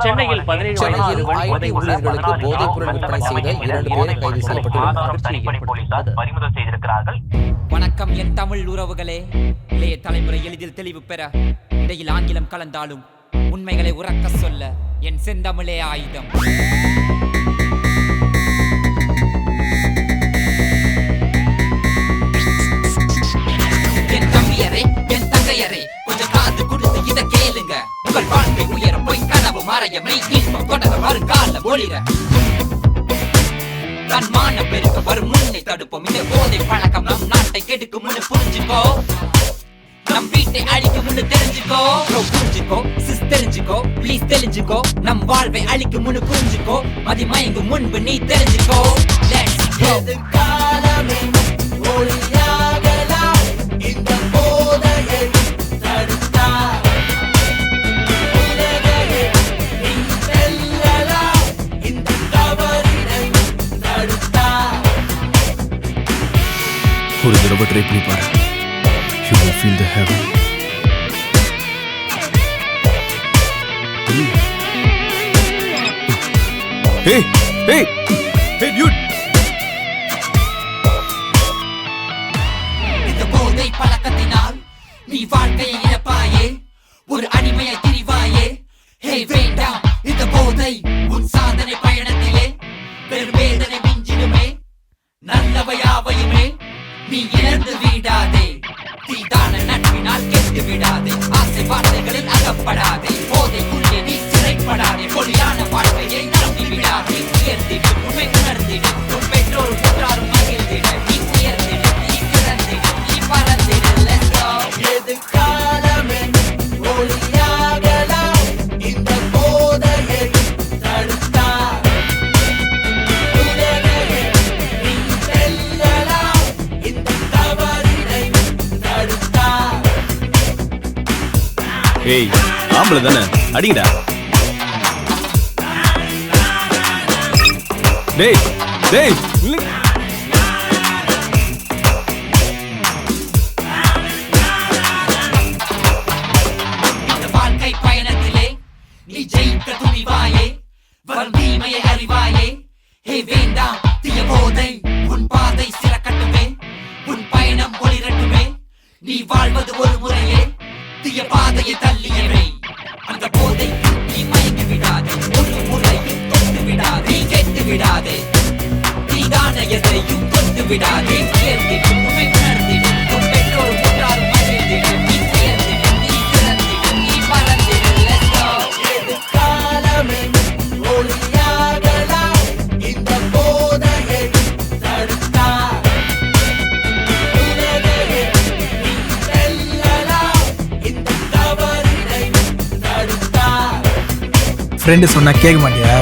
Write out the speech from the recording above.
சென்னையில் 17 ஐடி ஊழியர்களுக்கு போதைப் பொருள் விற்பனை செய்த 2 பேர் கைது செய்யப்பட்டுள்ளனர். பறிமுதல் செய்திருக்கிறார்கள். வணக்கம் என் தமிழ் உறவுகளே. இளைய தலைமுறை எளிதில் தெளிவு பெற இடையில் ஆங்கிலம் கலந்தாலும் உண்மைகளை உறக்க சொல்ல என் செந்தமிழே ஆயுதம். என் தம்பியரே, என் தங்கையரே, கொஞ்சம் காது கொடுத்து இத கேளுங்க. உங்கள் வாழ்க்கை உயர போய் கனவு மறையமை இன்பம் தொடர வருங்கால ஒளிர தன்மான பெருக்க வரும் முன்னை தடுப்போம். இந்த போதை பழக்கம் நம் நாட்டை கெடுக்கும் முன்னு புரிஞ்சுக்கோ. நம் வீட்டை அழிக்கும் முன்னு தெரிஞ்சுக்கோ. புரிஞ்சுக்கோ, சிஸ் தெரிஞ்சுக்கோ, ப்ளீஸ் தெரிஞ்சுக்கோ. நம் வாழ்வை அழிக்கும் முன்னு புரிஞ்சுக்கோ. மதிமயங்கும் முன்பு நீ தெரிஞ்சுக்கோ. Let's go. காலமே ஒளியாகலாம் இந்த போதையை தடுத்தா. உலகையே நீ செல்லலாம் இந்த தவறினை தடுத்தா. ஒரு தடவை ட்ரை பண்ணி பாரு. You will feel the heaven. Hey, hey, hey, dude. இந்த போதை பழக்கத்தினால் நீ வாழ்க்கையை இழப்பாயே, ஒரு அடிமையை திரிவாயே. ஹே வேண்டாம் இந்த போதை உன் சாதனை பயணத்திலே பெரும் வேதனை மிஞ்சிடுமே. நல்லவையாவையுமே நீ இழந்து விடாதே. தீதான நட்பினால் கெட்டு விடாதே. ஆசை வார்த்தைகளில் அகப்படாதே. போதைக்குள்ளே நீ சிறைப்படாதே. பொலியான வாழ்க்கையை நம்பி விடாதே. உயர்ந்திடு, உண்மை உணர்ந்திடு. உன் பெற்றோர் புற்றாரும் மகிழ்ந்திட. நீ உயர்ந்திடு, நீ பிறந்திடு, நீ பறந்திடு. Let's go. எதிர்காலமே ஒளியாகலாம் இந்த போதையை தடுத்தா. உலகையே நீ செல்லலாம் இந்த தவறினை தடுத்தா. ஏய், ஆம்பளை தானே, அடிங்கடா. டேய், டேய், இந்த வாழ்க்கை பயணத்திலே நீ ஜெயிக்க துணிவாயே. வரும் தீமையை அறிவாயே. ஹே வேண்டாம் தீய போதை உன் பாதை சிறக்கட்டுமே. உன் பயணம் ஒளிரட்டுமே. நீ வாழ்வது ஒரு முறையே. தீய பாதையை தள்ளியவை அந்த போதை நீ மயங்கி விடாதே. ஒரு முறையும் தொட்டு விடாதே. நீ கெட்டு விடாதே. நீதான எதையும் கொண்டு விடாதே. உயர்ந்திடு, உண்மை உணர்ந்திடு. உன் பெற்றோர் புற்றாரும் மகிழ்ந்திடு. நீ உயர்ந்திடு, நீ பிறந்திடு, நீ பறந்திடு. Let's go. எதிர்காலமே ஒளியாகலாம் இந்த போதையை தடுத்தா. உலகையே நீ செல்லலாம் இந்த தவறினை தடுத்தா. ஃப்ரெண்டு சொன்னா கேட்க மாட்டியா?